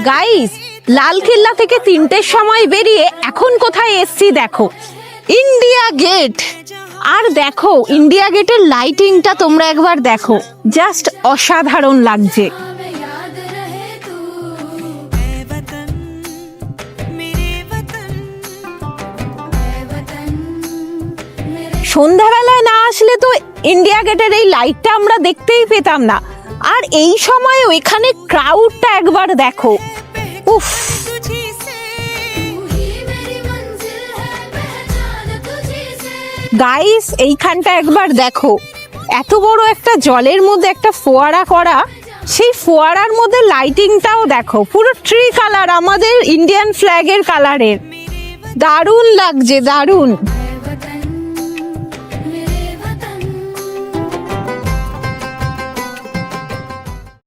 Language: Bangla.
গাইস, লালকেল্লা থেকে 3টের সময় বেরিয়ে এখন কোথায় এসছি দেখো, ইন্ডিয়া গেট। আর দেখো ইন্ডিয়া গেটের লাইটিংটা তোমরা একবার দেখো, জাস্ট অসাধারণ লাগছে। সন্ধ্যাবেলায় না আসলে তো ইন্ডিয়া গেটের এই লাইটটা আমরা দেখতেই পেতাম না। আর এই সময় এখানে ক্রাউডটা একবার দেখো, উফ। গাইস, এইখানটা একবার দেখো, এত বড় একটা জলের মধ্যে একটা ফোয়ারা করা, সেই ফোয়ারার মধ্যে লাইটিংটাও দেখো, পুরো ট্রি কালার, আমাদের ইন্ডিয়ান ফ্ল্যাগের কালারের। দারুণ লাগছে, দারুণ।